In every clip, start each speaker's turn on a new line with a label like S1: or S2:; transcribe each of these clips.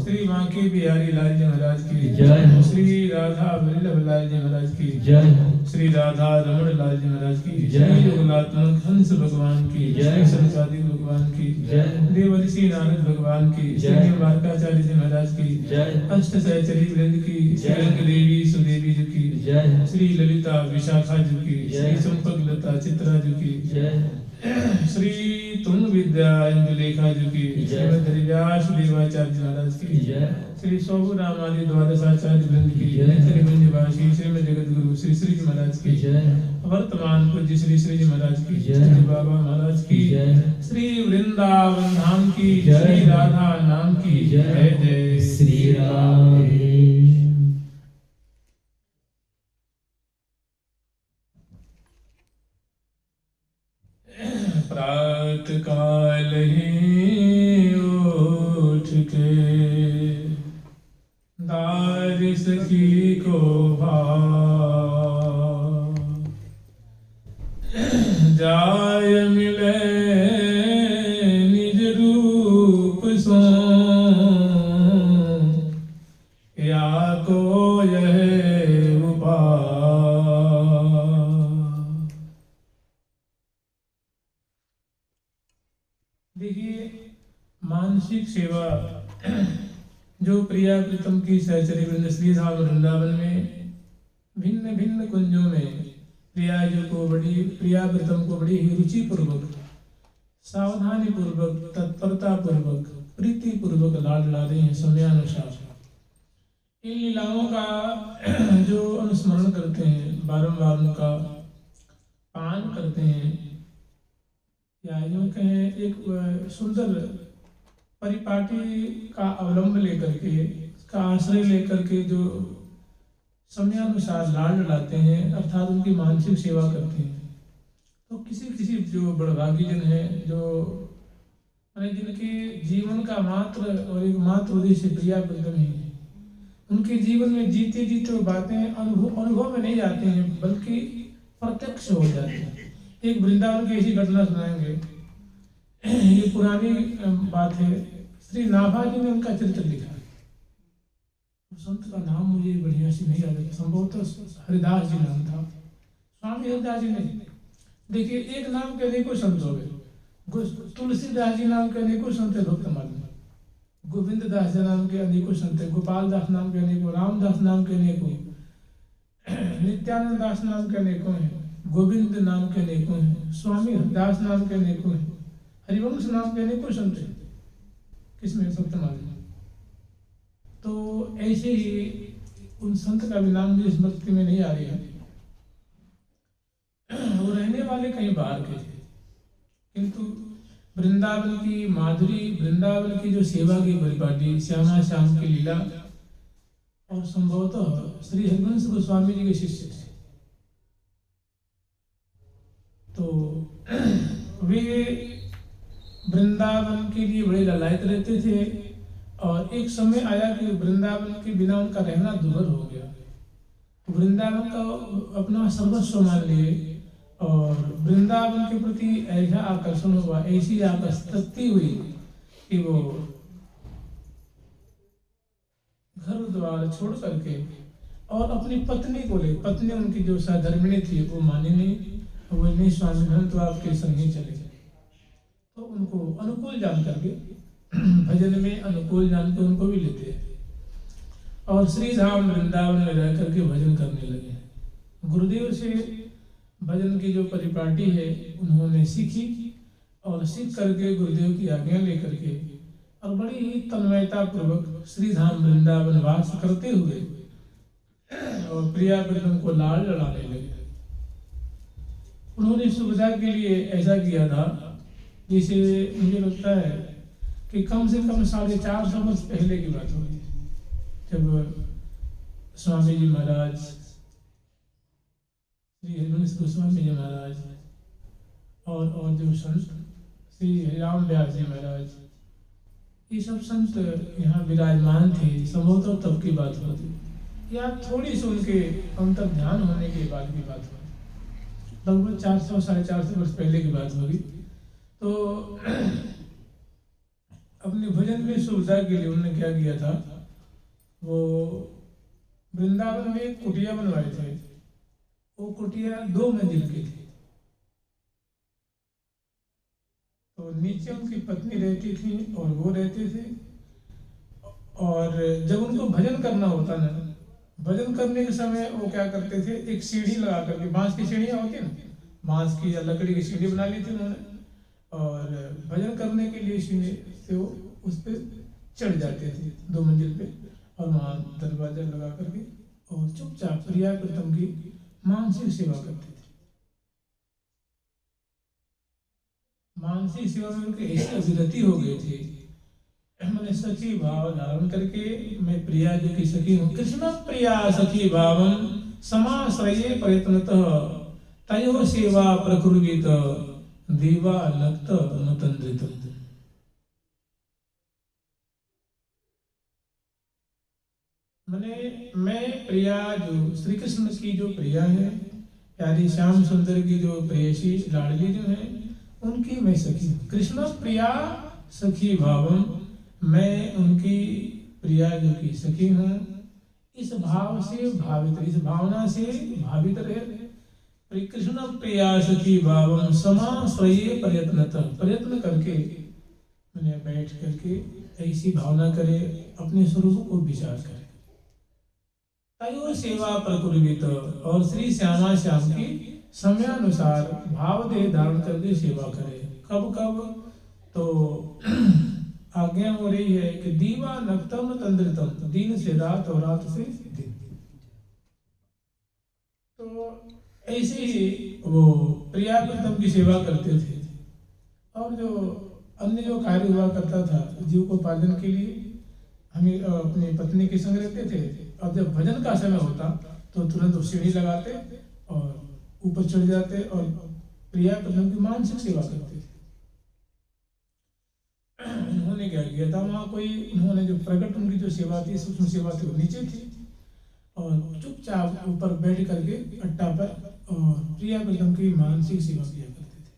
S1: श्री बांके बिहारी लाल जी महाराज की जय। श्री राधा वल्लभ लाल जी महाराज की जय। श्री राधा रमण लाल जी महाराज की जय। योगनात्मक हंस भगवान की जय। संसादी भगवान की जय। देवर्षि नारद भगवान की जय। मार्काचार्य जी महाराज की जय। अष्ट सहचरी वृंद की जय। देवी सुदेवी जी की जय। श्री ललिता विशाखा जी की जय। संपक लता चित्रा जी की जय। श्री तुंग विद्या इंदुलेखा जी की श्रीमद हरिव्यास देवाचार्य महाराज की जय। श्री शोभु रामादि द्वादशाचार्य वृंद की जय। त्रिभुवनवासी श्रीमद जगत गुरु श्री श्री जी महाराज की जय। वर्तमान पूज्य श्री श्री जी महाराज की जय। बाबा महाराज की जय। श्री वृंदावन धाम की जय। श्री राधा नाम की जय। जय श्री राम। प्रात काल ही उठ के दार सखी को जाय मिले निज रूप सो या को यह देखिए मानसिक सेवा जो प्रिया प्रीतम की सहचरी वृंद श्री धाम वृंदावन में भिन्न भिन्न कुंजों में प्रिया प्रीतम को बड़ी ही रुचि पूर्वक सावधानी पूर्वक तत्परता पूर्वक प्रीति पूर्वक लाड ला रहे हैं समयानुसार। इन लीलाओं का जो अनुस्मरण करते हैं बारंबार उनका पान करते हैं या यूं कहें एक सुंदर परिपाटी का अवलंब लेकर के का आश्रय लेकर के जो समयानुसार लाड लाते हैं अर्थात उनकी मानसिक सेवा करते हैं तो किसी जो बड़भागीजन है जो जिनके जीवन का मात्र और एक मात्र उद्देश्य प्रिया प्रीतम ही है उनके जीवन में जीते जीते वो बातें अनुभव में नहीं जाते हैं बल्कि प्रत्यक्ष हो जाते हैं। एक वृंदावन की ऐसी घटना सुनाएंगे। ये पुरानी बात है। श्री नाभा जी ने उनका चरित्र लिखा। संत का नाम मुझे बढ़िया से नहीं याद है, संभवतः हरिदास जी नाम था। स्वामी हरिदास जी नहीं। देखिए एक नाम के अनेकों संत हो गए। तुलसीदास जी नाम के अनेकों संत है भक्त मार्ग में। गोविंद दास जी नाम के अनेकों संत है। गोपाल दास नाम के अनेकों, रामदास नाम के अनेकों, नित्यानंद दास नाम के अनेकों हैं, गोविंद नाम के अनेकों हैं, स्वामी दास नाम के अनेकों हैं, हरिवंश नाम के अनेकों संत हैं। किसमें सप्तमार्ग में। तो ऐसे ही उन संत का भी नाम मुझे स्मृति में नहीं आ रही है। वो रहने वाले कहीं बाहर के थे, किंतु वृंदावन की माधुरी, वृंदावन की जो सेवा की परिपाटी, श्यामा श्याम की लीला, और संभवतः श्री हरिवंश गोस्वामी जी के शिष्य थे। तो वे वृंदावन के लिए बड़े ललायत रहते थे, और एक समय आया कि वृंदावन के बिना उनका रहना दुर्भर हो गया। वृंदावन का अपना सर्वस्व मान लिए, और वृंदावन के प्रति ऐसा आकर्षण हुआ, ऐसी आकर्षति हुई कि वो घर द्वार छोड़ करके और अपनी पत्नी को ले, पत्नी उनकी जो सहधर्मिणी थी वो मानी नहीं, वो नहीं स्वामी हम तो आपके संग ही चले गए। तो उनको अनुकूल जान करके, भजन में अनुकूल जान के उनको भी लेते हैं, और श्री धाम वृंदावन में रह करके भजन करने लगे। गुरुदेव से भजन की जो परिपाटी है उन्होंने सीखी, और सीख करके गुरुदेव की आज्ञा लेकर के और बड़ी ही तन्मयता पूर्वक श्री धाम वृंदावन वास करते हुए और प्रिया प्रीतम को लाल लड़ाने लगे। उन्होंने सुविधा के लिए ऐसा किया था, जिसे मुझे लगता है कि कम से कम 450 वर्ष पहले की बात होगी, जब स्वामी जी महाराज, श्री हरिवंश गोस्वामी जी महाराज और जो संत श्री हरिराम व्यास जी महाराज, ये सब संत यहाँ विराजमान थे। संभवतः तब की बात होती, या थोड़ी सी उनके अंतर ध्यान होने के बाद की बात होगी, लगभग 400-450 वर्ष पहले की बात होगी। तो अपने भजन में सुविधा के लिए उन्होंने क्या किया था, वो वृंदावन में एक कुटिया बनवाए थे। वो कुटिया 2 मंजिल की थी, तो नीचे उनकी पत्नी रहती थी और वो रहते थे। और जब उनको भजन करना होता ना, भजन करने के समय वो क्या करते थे, एक सीढ़ी लगा करके, बांस की सीढ़ियाँ होती है ना, बांस की या लकड़ी की सीढ़ी बना ली थी उन्होंने, और भजन करने के लिए सीढ़ी से वो उस पर चढ़ जाते थे 2 मंजिल पे, और वहाँ दरवाजा लगा करके और चुपचाप प्रिया प्रीतम की मानसिक सेवा करते थे। मानसिक सेवा में उनकी ऐसी अभिरति हो गई थी, मैंने सखी भाव धारण करके मैं प्रिया जी की सखी हूँ, कृष्ण प्रिया सखी भावन समाश्रये प्रयत्नतः तयो सेवा प्रकुर्वित देवा नक्त मतंद्रित। मैं प्रिया, जो श्री कृष्ण की जो प्रिया है, प्यारी श्याम सुंदर की जो प्रेयसी लाडली जो है, उनकी मैं सखी हूँ। कृष्ण प्रिया सखी भावम, मैं उनकी प्रिया जो की सखी हूँ। इस भाव से भावित, इस भावना से भावित रहे। कृष्ण प्रिया सखी भावम समाश्रये प्रयत्नतः, प्रयत्न करके मैंने बैठ करके ऐसी भावना करे, अपने स्वरूप को विचार करे। तयो सेवा प्रकुर्वित, और श्री श्यामा श्याम की समयानुसार भाव देह धारण करके सेवा करे। कब कब तो आज्ञा हो रही है कि दीवा नक्तम तंद्रितम, दिन से रात और रात से दिन। तो ऐसे ही वो प्रिया प्रीतम की सेवा करते थे, और जो अन्य जो कार्य हुआ करता था जीविकोपार्जन के लिए, हमें अपनी पत्नी के संग रहते थे। अब जब भजन का समय होता तो तुरंत सीढ़ी लगाते और ऊपर चढ़ जाते और प्रिया प्रीतम की मानसिक सेवा करते थे। उन्होंने क्या किया था, वहाँ कोई, उन्होंने जो प्रकट उनकी जो सेवा थी, सूक्ष्म सेवा थी, वो नीचे थी, और चुपचाप ऊपर बैठ करके अट्टा पर और प्रिया प्रीतम की मानसिक सेवा किया करते थे।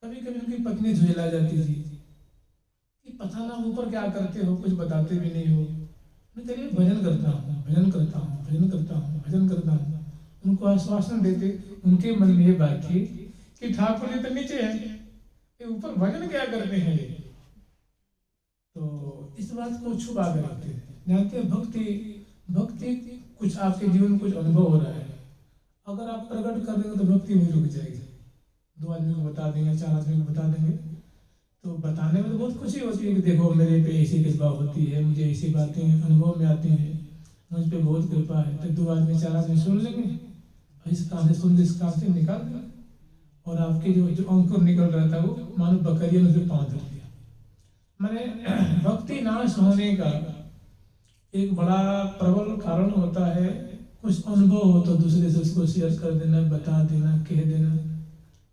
S1: कभी कभी उनकी पत्नी झुला जाती थी कि पता ना ऊपर क्या करते हो, कुछ बताते भी नहीं हो। मैं चलिए भजन करता हूँ, भजन करता हूँ, भजन करता हूँ, भजन करता हूँ। उनको आश्वासन देते। उनके मन में ये बात थी कि ठाकुर जी तो नीचे है, ये ऊपर भजन क्या करते हैं ये। तो इस बात को छुपा कर रखते थे। जानते हैं, भक्ति कुछ आपके जीवन में कुछ अनुभव हो रहा है, अगर आप प्रकट कर देंगे तो भक्ति वहीं रुक जाएगी। 2 आदमी को बता देंगे, 4 आदमी को बता देंगे, तो बताने में तो बहुत खुशी होती है कि देखो मेरे पे ऐसी कृपा होती है, मुझे ऐसी बातें अनुभव में आती हैं। मुझ पे बहुत कृपा है। तो 2 आदमी 4 आदमी सुन लेंगे, इस कान से सुन के इस कान से निकाल देंगे, और आपके जो अंकुर निकल रहा था वो मानो बकरियों ने उसे पाँव धर दिया। मैंने भक्ति नाश होने का एक बड़ा प्रबल कारण होता है, कुछ अनुभव हो तो दूसरे से उसको शेयर कर देना, बता देना, कह देना,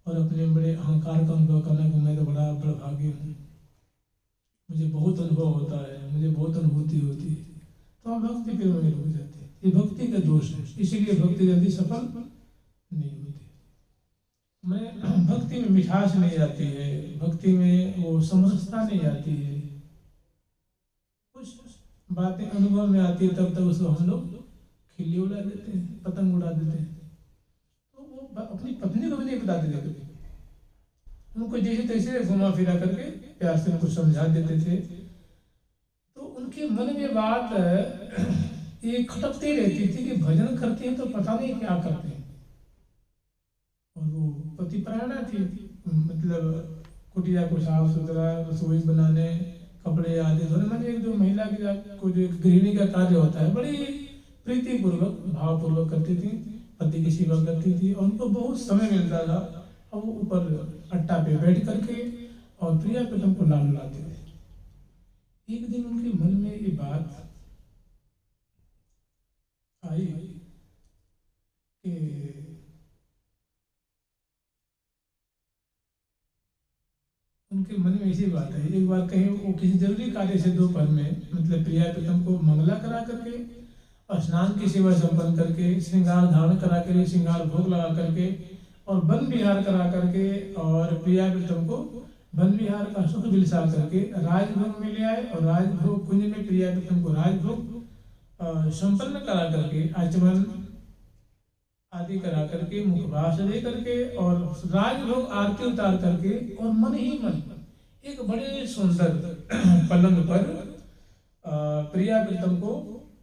S1: और अपने बड़े अहंकार का अनुभव करना कि मैं तो बड़ा भागी हूँ, मुझे बहुत अनुभव होता है, मुझे बहुत अनुभूति होती है, तो आप भक्ति फिर में रुक जाते हैं। ये भक्ति का दोष है, इसीलिए भक्ति जल्दी सफल नहीं होती। मैं भक्ति में मिठास नहीं आती है, भक्ति में वो समरसता नहीं आती है, कुछ बातें अनुभव में आती है, तब तक उसको हम लोग खिल्ली उड़ा देते हैं, पतंग उड़ा देते हैं। तो वो अपनी पत्नी को भी नहीं बताते थे कभी, उनको जैसे तैसे घुमा फिरा करके प्यार से उनको समझा देते थे। तो उनके मन में बात ये खटकती रहती थी कि भजन करते हैं तो पता नहीं क्या करते हैं। और वो पतिपरायणा थी, मतलब कुटिया को साफ सुथरा, रसोई बनाने, कपड़े आदि धोने, मतलब एक जो महिला को जो गृहिणी का कार्य होता है बड़ी प्रीति पूर्वक भावपूर्वक करती थी, पति की सेवा करती थी, और उनको बहुत समय मिलता था, और वो ऊपर अट्टा पे बैठ करके और प्रिया प्रीतम को लाल लाते थे। एक दिन उनके मन में ये बात आई कि उनके मन में ऐसी बात है, एक बार कहीं वो किसी जरूरी कार्य से दोपहर में, मतलब प्रिया प्रीतम को मंगला करा करके और स्नान की सेवा संपन्न करके, श्रृंगार धारण करा करके, श्रृंगार भोग लगा करके और वन विहार करा करके, और प्रिया प्रीतम को वन विहार का सुख विलसा करके राजभोग में ले आए, और राजभोग कुंज में प्रिया प्रीतम को राजभोग संपन्न करा करके, आचमन आदि करा करके, मुखभाष दे करके, और राजभोग आरती उतार करके, और मन ही मन एक बड़े सुंदर पलंग पर प्रिया प्रीतम को,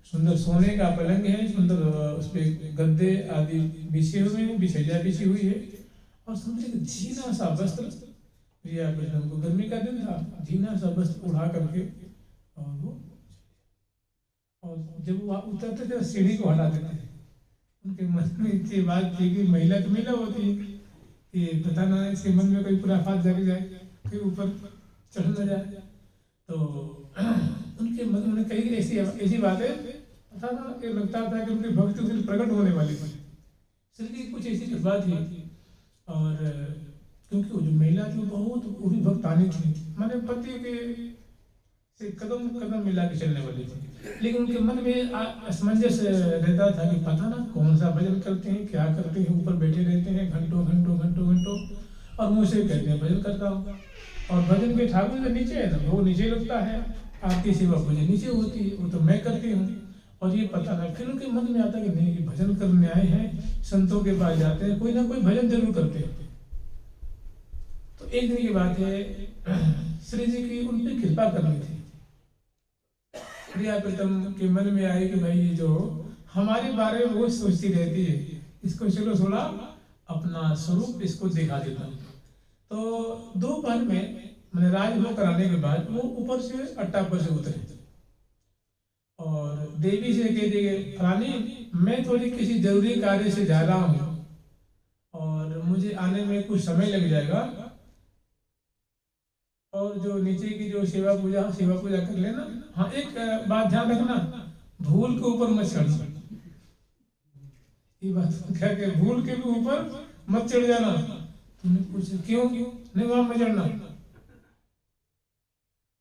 S1: सुंदर सोने का पलंग है, सुंदर उस पर गद्दे आदि बिछे हुए हैं, बिछैया बिछी हुई है, और सुंदर एक झीना सा वस्त्र, प्रिया प्रीतम को गर्मी का दिन था, झीना सा वस्त्र उड़ा करके, और जब वो उतरते थे सीढ़ी को हटा देते थे। उनके मन में इतनी बात थी कि महिला तो महिला होती है, कि पता ना इसके मन में कोई खुराफात जग जाए, फिर ऊपर चढ़ न जाए, तो उनके मन में कई ऐसी बातें, पता ना कि लगता था कि उनकी भक्ति उसे प्रकट होने वाली थी, इसलिए कुछ ऐसी बात थी। और क्योंकि वो जो महिला थी वो भी भक्तानी थी, माने पति के से कदम कदम मिला के चलने वाली थी, लेकिन उनके मन में असमंजस रहता था कि पता ना कौन सा भजन करते हैं, क्या करते हैं, ऊपर बैठे रहते हैं घंटों घंटों घंटों घंटों, और मुँह से कहते हैं भजन करता हूँ, और भजन के ठाकुर जो नीचे है ना वो नीचे लगता है, आपकी सेवा भजन नीचे होती है, वो तो मैं करती हूँ, और ये पता ना। फिर उनके मन में आता कि नहीं, ये भजन करने आए हैं, संतों के पास जाते हैं, कोई ना कोई भजन जरूर करते हैं। तो एक दिन की बात है, श्री जी की उन पर कृपा करनी थी। प्रिया प्रीतम के मन में आई कि भाई ये जो हमारे बारे में वो सोचती रहती है, इसको चलो थोड़ा अपना स्वरूप इसको दिखा देता हूँ। तो दोपहर में मैंने राजभोग कराने के बाद वो ऊपर से अट्टा पर से उतरे, और देवी से कह दिए, रानी मैं थोड़ी किसी जरूरी कार्य से जा रहा हूँ, और मुझे आने में कुछ समय लग जाएगा, और जो नीचे की जो सेवा पूजा कर लेना। हाँ, एक बात ध्यान रखना, भूल के ऊपर मत चढ़ना, ये बात क्या कि भूल के भी ऊपर मत चढ़ जाना। तुमने पूछा क्यों नहीं वहां में चढ़ना?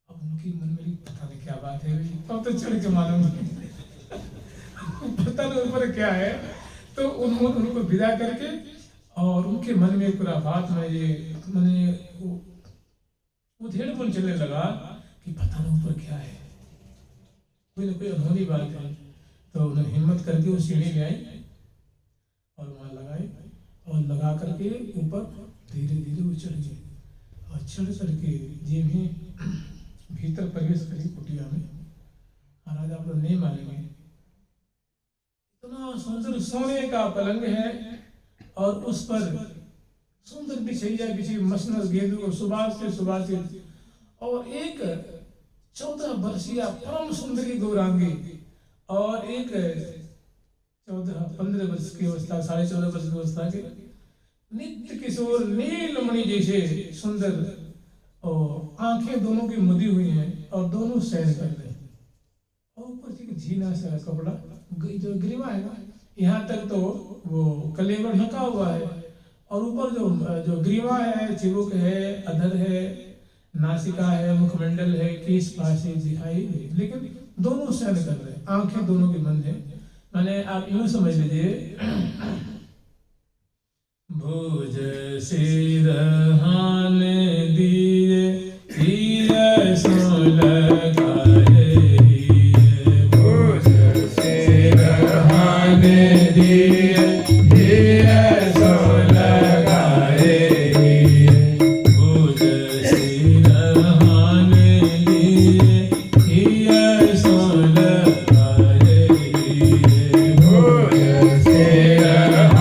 S1: अब उनकी मन में पता नहीं क्या बात है, अब तो चढ़ के मालूम पता नहीं ऊपर क्या है। तो उनको विदा करके, और उनके मन में पूरा बात में ये मैंने उधेड़पुन चलने लगा कि पता नहीं ऊपर क्या है, कोई ना कोई अनहोनी बात है। तो उन्होंने हिम्मत करके वो सीढ़ी ले आई और वहां लगाई, और लगा करके ऊपर धीरे धीरे वो चढ़ गए, और चढ़ करके जे भी भीतर प्रवेश करी कुटिया में। महाराज आप लोग नहीं मानेंगे, इतना सुंदर सोने का पलंग है, और उस पर सुंदर बिछैया बिछी मसनस गेंदों सुबासित, और एक 14 वर्षीय परम सुंदरी गौरांगी, और एक 14-15 वर्ष की अवस्था, 14.5 वर्ष की अवस्था के नित्य किशोर नीलमणि जैसे सुंदर, और आंखें दोनों की मुदी हुई हैं और दोनों शयन कर रहे हैं। और ऊपर से झीना सा कपड़ा, जो ग्रीवा है ना, यहाँ तक तो वो कलेवर ढका हुआ है, और ऊपर जो ग्रीवा है, चिबुक है, अधर है, नासिका है, मुखमंडल है, केश पासे दिखाई, लेकिन दोनों शयन कर रहे हैं, आंखें दोनों की बंद है। माने आप यूं समझ लीजिए, भुज सिरहान दिए हिय सो लगाए, भुज सिरहान दिए हिय सो लगाए, भुज सिरहान दिए हिय सो लगाए, भुज सिरहान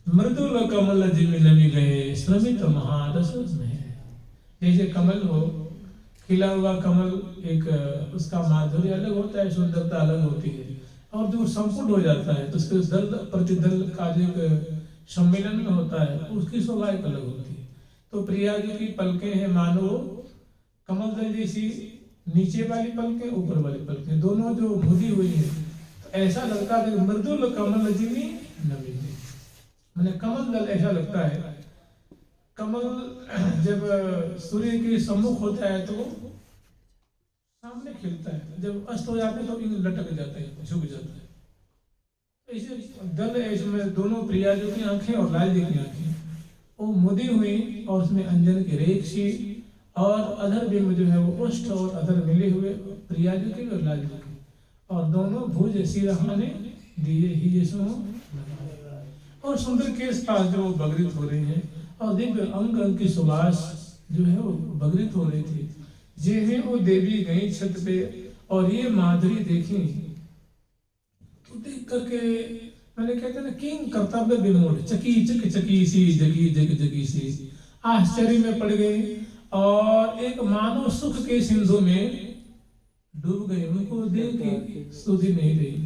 S1: मृदुल कमल जिमि नमी गए श्रमित महारस में। जैसे कमल हो, खिला हुआ कमल, एक उसका माधुर्य अलग होता है, सुंदरता अलग होती है, और जो संपूर्ण हो जाता है तो उसके दल प्रतिदल का जो एक सम्मेलन में होता है, उसकी शोभा एक अलग होती है। तो प्रिया जी की पलकें हैं मानो कमल दल जैसी, नीचे वाली पलकें, ऊपर वाली पलकें, दोनों जो मुदी हुई है, तो ऐसा लगता है मृदुल कमल जिमि नमी, मैंने कमल दल ऐसा लगता है। कमल जब सूर्य के सम्मुख होता है तो सामने खिलता है, जब अस्त हो जाते हैं तो लटक जाता है, झुक जाता है। ऐसे दल ऐसे में दोनों प्रिया जो की आंखें और लाल जी की आंखें वो मुदी हुई, और उसमें अंजन की रेख सी, और अधर बिंब जो है वो उष्ठ और अधर मिले हुए प्रिया जी के और लाल जी के, और दोनों भुज सिरहाने दिए ही सो, और सुंदर केश पास जो वो बगरित हो रही है, और दिव्य अंग अंग की सुवास जो है वो बगरित हो रही थी। जिन्हें वो देवी गई छत पे और ये माधुरी देखी, तो देख करके मैंने कहते ना किंग कर्तव्य विमूढ़, चकी चक चकी सी जगी जग जगी सी, आश्चर्य में पड़ गई और एक मानव सुख के सिंधु में डूब गए। उनको देख के सुधि नहीं रही।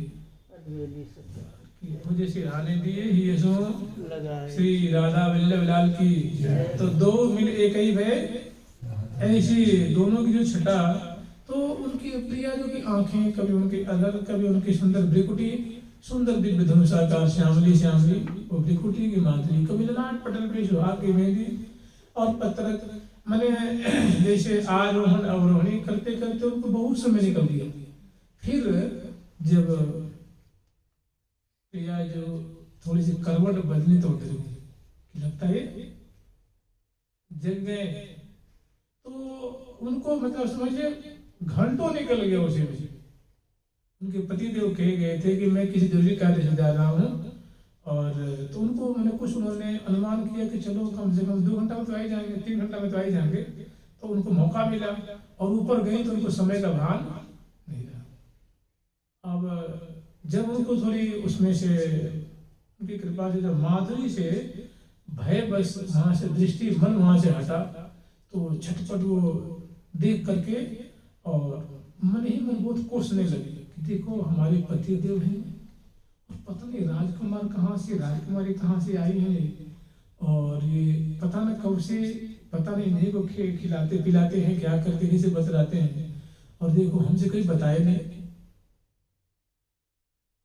S1: मुझे सिराने दिए ही सो श्री राधा वल्लभ लाल की। तो दो मिल एक ही भय, ऐसी दोनों की जो छटा, तो उनकी प्रिया जो की आंखें, कभी उनके अलग, कभी उनकी सुंदर भ्रिकुटी, सुंदर दिव्य धनुषाकार श्यामली श्यामली वो भ्रिकुटी की माधुरी, कभी ललाट पटल पे सुहाग की मेहंदी और पत्रक, मैंने जैसे आरोहण अवरोहणी करते करते उनको बहुत समय निकल गया। फिर जब प्रिया जो थोड़ी सी करवट बदली तो डर गई, लगता है जग गए। तो उनको मतलब समझिए घंटों निकल गया उसी में। उनके पतिदेव कह गए थे कि मैं किसी जरूरी कार्य से जा रहा हूँ, और तो उनको मैंने कुछ उन्होंने अनुमान किया कि चलो कम से कम 2 घंटा में तो आ ही जाएंगे, 3 घंटा में तो आ ही जाएंगे। तो उनको मौका मिला और ऊपर गई तो उनको समय का भान नहीं रहा। अब जब उनको थोड़ी उसमें से उनकी कृपा से जब माधुरी से भय बस वहां से दृष्टि मन वहां से हटा, तो झटपट वो देख करके और मन ही मन बहुत कोसने लगे कि देखो हमारे पति देव हैं, पता नहीं राजकुमार कहाँ से, राजकुमारी कहाँ से आई है, और ये पता न कब से, पता नहीं इन्हीं को खिलाते पिलाते हैं, क्या करते हैं, से बतलाते हैं, और देखो हमसे कोई बताए नहीं।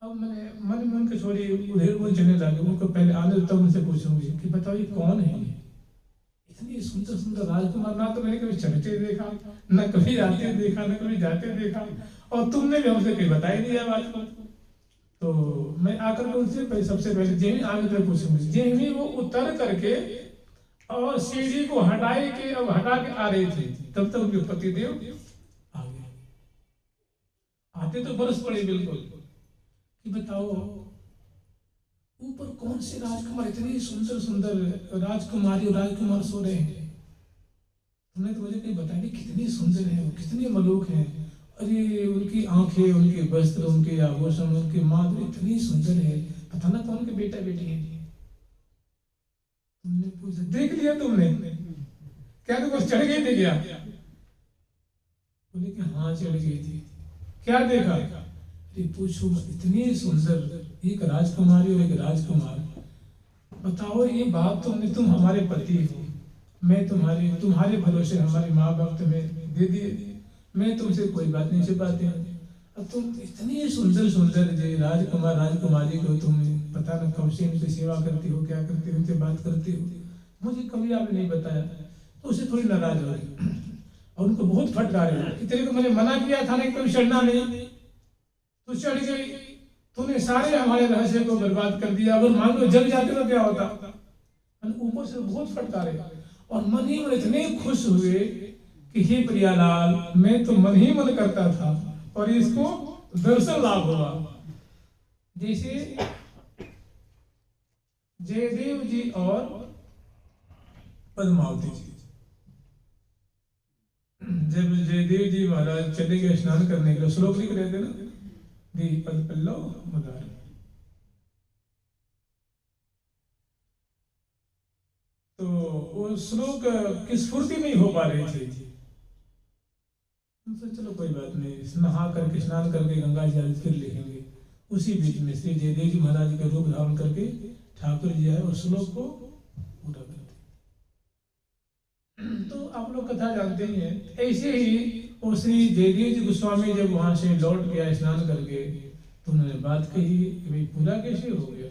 S1: अब मैंने मन में उनके थोड़ी उधेड़ वो चलने लगे। उनको पहले आने तब उनसे पूछूंगी कि बताओ ये कौन है, इतनी सुंदर सुंदर राजकुमार, ना तो मैंने कभी चलते देखा, न कभी आते देखा, न कभी जाते देखा, और तुमने भी हमसे कहीं बताई नहीं है बात को। तो मैं आकर के उनसे सबसे पहले जेमी आगे तक पूछूंगी। जेमी वो उतर करके और सीढ़ी को हटाए के अब हटा के आ रही थी, तब तक उनके पतिदेव आ गए। आते तो बरस पड़े बिल्कुल कि बताओ ऊपर कौन से राजकुमार, इतनी सुंदर सुंदर राजकुमारी और राजकुमार सो रहे हैं, तुमने तो मुझे कहीं बताया नहीं कितनी सुंदर है वो, कितने मलूक हैं, अरे उनकी आंखें, उनके वस्त्र, उनके आभूषण, उनकी माधुरी इतनी सुंदर है, पता ना कौन के बेटा बेटी है। तुमने पूछा देख लिया तुमने, क्या तुम बस चढ़ गई थी क्या? बोले कि हाँ चढ़ गई थी। क्या देखा? अरे पूछो इतनी सुंदर एक राजकुमारी और एक राजकुमार, बताओ ये बात तुमने, तुम हमारे पति हो, मैं तुम्हारे भरोसे हमारे माँ बाप तुम्हें दे दिए, मैं तुमसे कोई बात नहीं छिपाते हैं, अब तुम इतनी सुंदर सुंदर राजकुमार राजकुमारी को तुम पता न कब से उनकी सेवा करती हो, क्या करती हो, उनसे बात करती हो, मुझे कभी आपने नहीं बताया। तो उसे थोड़ी नाराज हो गई और उनको बहुत फटकारे कि तेरे को मैंने मना किया था ना कभी चढ़ना नहीं, तू चढ़ गई, तूने सारे हमारे रहस्य को बर्बाद कर दिया, अगर मान लो जग जाते तो क्या होता। ऊपर से बहुत फटकारे और मन ही मन इतने खुश हुए कि हे प्रियालाल, मैं तो मन ही मन करता था और इसको दर्शन लाभ हुआ। जैसे जयदेव जी और पद्मावती जी, जब जयदेव जी महाराज चले गए स्नान करने के लिए, श्लोक लिख रहे थे ना, दी पद पल्लव मदार, तो वो श्लोक की स्फूर्ति नहीं हो पा रही थी। तो चलो कोई बात नहीं, नहा करके स्नान करके गंगा जल फिर लिखेंगे। उसी बीच में श्री जयदेव जी महाराज के रूप धारण करके ठाकुर जी आए और श्लोक को पूरा कर दिया। तो आप लोग कथा जानते ही हैं। ऐसे ही वो श्री जयदेव जी गोस्वामी जब वहां से लौट गया स्नान करके, तो उन्होंने बात कही कि भाई पूरा कैसे हो गया?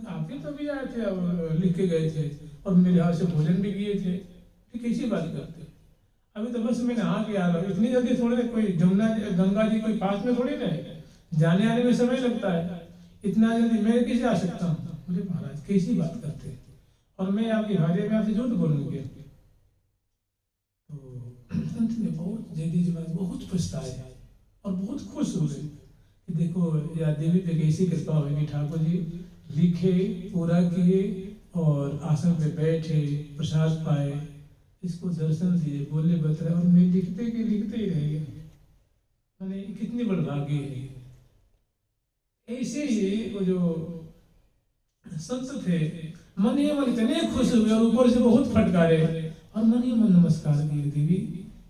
S1: आप ही तो भी आए थे, अब लिख के गए थे और मेरे हाथ से भोजन भी किए थे, कैसी बात करते? अभी तो बस मैं नहा के आ रहा हूँ, इतनी जल्दी थोड़े, कोई जमुना गंगा जी कोई पास में थोड़ी ना है, जाने आने में समय लगता है, इतना जल्दी मैं कैसे आ सकता हूँ? मुझे महाराज कैसी बात करते हैं, और मैं आपकी भार्य में आपसे झूठ बोलूंगी। तो अंत में बहुत जयदेव जी महाराज बहुत पछताए और बहुत खुश हुए कि देखो या देवी पे कैसी कृपा होगी। ठाकुर जी लिखे, पूरा किए और आसन पे बैठे, प्रसाद पाए, इसको दर्शन दिए, बोले बतरा, और मैं लिखते ही रह गया। मैंने कितनी बड़ भाग्य है। ऐसे ही वो जो संत थे, मन ही मन इतने खुश हुए और ऊपर से बहुत फटकारे और मन ही मन नमस्कार किए। देवी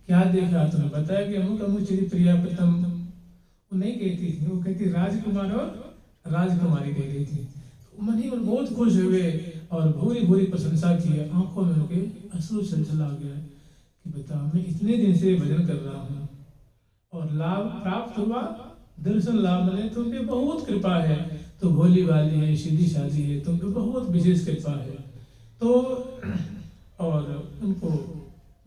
S1: क्या देखा तुमने? बताया कि अमुक अमुक तेरी प्रिया प्रीतम, वो नहीं कहती थी, वो कहती राजकुमार और राजकुमारी कह रही थी। मन ही मन बहुत खुश हुए और भूरी भूरी प्रशंसा की। आंखों में उनके अश्रु छलछला गया कि बता, मैं इतने दिन से भजन कर रहा हूँ और लाभ प्राप्त हुआ, दर्शन लाभ मिले, तुम पे बहुत कृपा है, तो भोली भाली है, सीधी शादी है, तुम पे बहुत विशेष कृपा है। तो और उनको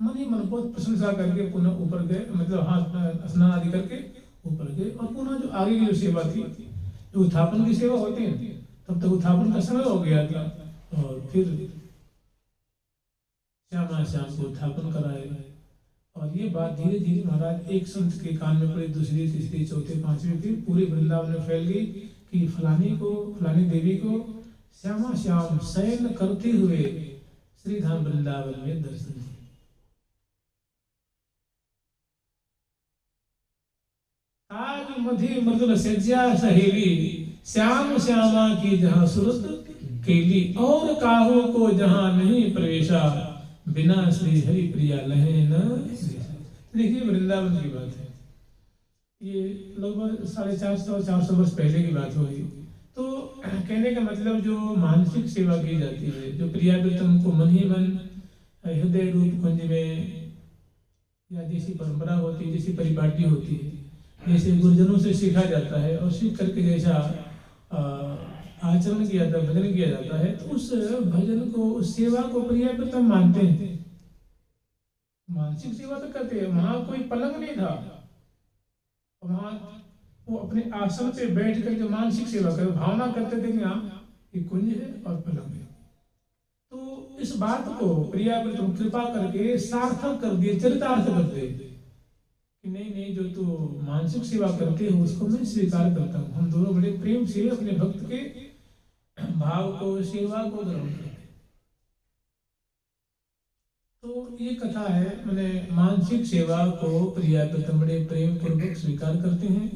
S1: मन ही मन बहुत प्रशंसा करके पुनः ऊपर गए, मतलब हाथ स्नान आदि करके ऊपर गए और पुनः जो आगे की जो सेवा थी, जो उत्थापन की सेवा होती है, तब तक उत्थापन का समय हो गया था और फिर श्यामा श्याम को उत्थापन कराए। और ये बात धीरे धीरे महाराज एक संत के कान में पड़ी, दूसरी तीसरी चौथे पांचवी, फिर पूरे वृंदावन में फैल गई कि फलानी देवी को श्यामा श्याम शयन करते हुए श्रीधाम वृंदावन में दर्शन दिए। आज मधि मृदुल सज्जा सहेली, श्याम श्यामा की जहाँ सुरत केली, और काहो को जहाँ नहीं प्रवेशा, बिना श्री हरि प्रिया लहे न। देखिए वृंदावन की बात है, ये लगभग 450 वर्ष पहले की बात होगी। तो कहने का मतलब जो मानसिक सेवा की जाती है, जो प्रिया प्रीतम को मन ही मन हृदय रूप कुंज में, या जैसी परंपरा होती है, जैसी परिपाटी होती है, जैसे गुरुजनों से सीखा जाता है और सीख करके जैसा आचरण किया जाता है, भजन किया जाता है, तो उस भजन को, उस सेवा को प्रिया प्रीतम मानते हैं। मानसिक सेवा तो करते हैं, वहां कोई पलंग नहीं था, वहां वो अपने आसन पे बैठ कर जो मानसिक सेवा कर भावना करते थे कि हाँ ये कुंज है और पलंग है। तो इस बात को प्रिया प्रीतम कृपा करके सार्थक कर दिए, चरितार्थ कर दिए कि नहीं, जो तू मानसिक सेवा करते हो उसको मैं स्वीकार करता हूँ। हम दोनों बड़े प्रेम से अपने भक्त के भाव को, सेवा को ग्रहण करते हैं। तो ये कथा है, मैंने मानसिक सेवा को प्रिया प्रीतम बड़े प्रेम पूर्वक स्वीकार करते हैं।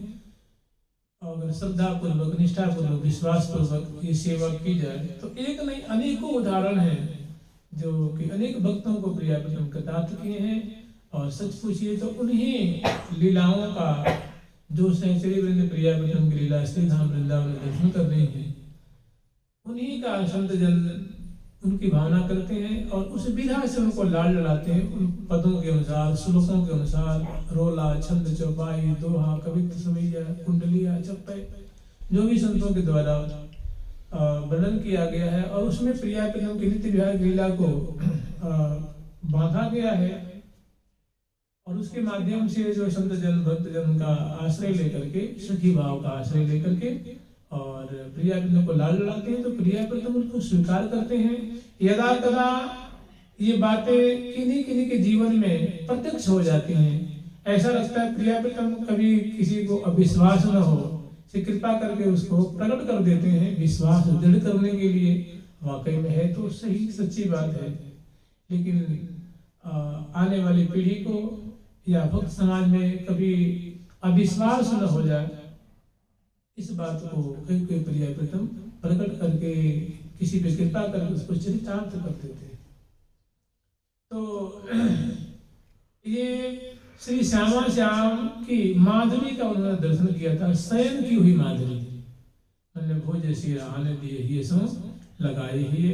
S1: अगर श्रद्धा पूर्वक, निष्ठा पूर्वक, विश्वास पूर्वक ये सेवा की जाए तो एक नहीं अनेकों उदाहरण हैं जो कि अनेक भक्तों को प्रिया प्रीतम कृतार्थ किए हैं। और सच पूछिए तो उन्हीं लीलाओं का जो सहचरी वृंद प्रिया प्रीतम की लीला श्रीधाम वृंदावन में दर्शन कर रहे हैं, उन्हीं का संत जन उनकी भावना करते हैं और उस विधा से उनको लाड लड़ाते हैं। उन पदों के अनुसार, श्लोकों के अनुसार, रोला, छंद, चौपाई, दोहा, कवित्व, सवैया, कुंडलिया, चप्पे, जो भी संतों के द्वारा वर्णन किया गया है, और उसमें प्रिया प्रीतम की नित्य विहार लीला को बांधा गया है। और उसके माध्यम से जो संत जन, भक्त जन का आश्रय लेकर के, सखी भाव का आश्रय लेकर के और प्रिया प्रीतम को लाल लड़ाते हैं, तो प्रिया प्रीतम उनको स्वीकार करते हैं। यदा कदा ये बातें किन्हीं किन्हीं के जीवन में प्रत्यक्ष हो जाती हैं। ऐसा लगता है प्रिया प्रीतम कभी किसी को अविश्वास न हो, से कृपा करके उसको प्रकट कर देते हैं विश्वास दृढ़ करने के लिए। वाकई में है तो सही, सच्ची बात है, लेकिन आने वाली पीढ़ी को या भक्त समाज में कभी अविश्वास न हो जाए, इस बात को कई कई प्रिया प्रीतम प्रकट करके किसी पे कृपा करके उसको चरितार्थ करते थे। तो ये श्री श्यामा श्याम की माधुरी का उन्होंने दर्शन किया था, शयन की हुई माधुरी। मैंने भोज सिराहन दिए ही सो लगाए ही,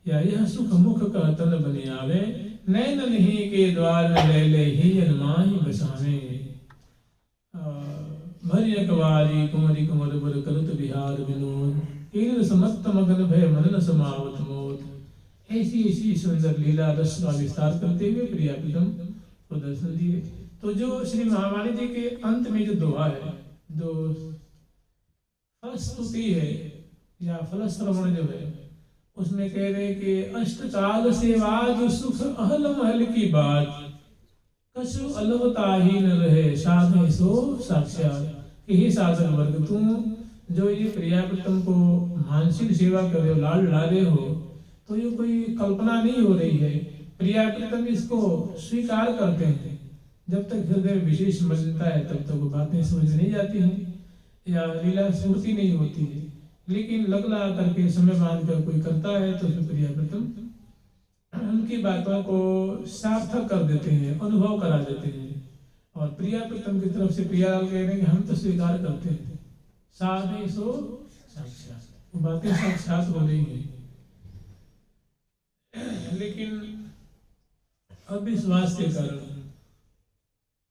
S1: या यह सुख मुख का तन बने आवे, नैन नहीं के द्वार ले ले ही जन्माही बसावे। भरिय कवारी कुमरी कुमर बर करत विहार विनोद, कीर्त समस्त मगन भय मन न समावत मोद। ऐसी ऐसी सुंदर लीला रस का विस्तार करते हुए प्रिया प्रीतम को दर्शन दिए। तो जो श्री महावाणी जी के अंत में जो दोहा है, जो फलस्तुति है या फलश्रवण जो है, उसमें कह रहे कि अष्टकाल सेवा जो सुख अहल महल की बात, कछु अलवता ही न रहे साधे सो साक्षात। यही साधन वर्ग, तुम जो ये प्रिया प्रीतम को मानसिक सेवा कर रहे हो, लाड ला रहे हो, तो ये कोई कल्पना नहीं हो रही है। प्रिया प्रीतम इसको स्वीकार करते हैं। जब तक हृदय विशेष समझता है तब तक वो बातें समझ नहीं जाती हैं या लीला स्मृति नहीं होती है। लेकिन लगला करके समय बांध कर कोई करता है तो उसमें प्रिया प्रीतम उनकी बातों को सार्थक कर देते हैं, अनुभव करा देते हैं। और प्रिया प्रीतम की तरफ से प्रियालाल कह रहे हैं कि हम तो स्वीकार करते हैं, साधे सो साक्षात, वो बातें साक्षात हो रही हैं, लेकिन अविश्वास के कारण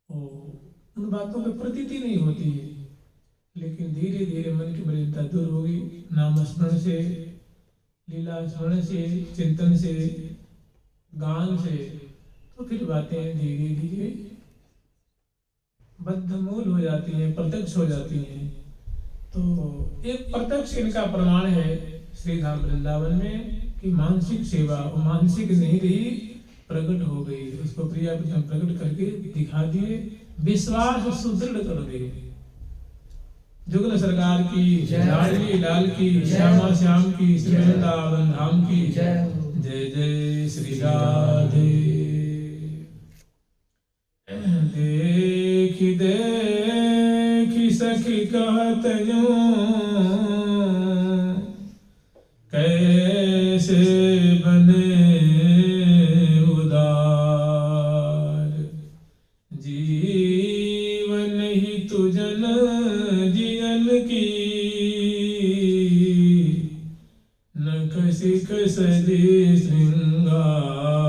S1: उन बातों पर प्रतीति नहीं होती है। लेकिन धीरे धीरे मन की मलिनता दूर होगी, नाम स्मरण से, लीला स्मरण से, चिंतन से, गान से, तो फिर बातें धीरे धीरे बद्धमूल हो जाती हैं, प्रत्यक्ष हो जाती हैं। तो एक प्रत्यक्ष इनका प्रमाण है श्रीधाम वृंदावन में कि मानसिक सेवा और मानसिक नहीं रही, प्रकट हो गई, उसको प्रिया प्रीतम प्रकट करके दिखा दिए, विश्वास सुदृढ़ कर दिए। जुगल सरकार की, लाडली लाल की, श्यामा श्याम की, श्री वृंदावन धाम की जय जय श्री राधे। देखी देखी सखी कहत यूं, कैसे बने उदार, जीवन ही तुझन जियन की, न कसी कसदी श्रृंगार,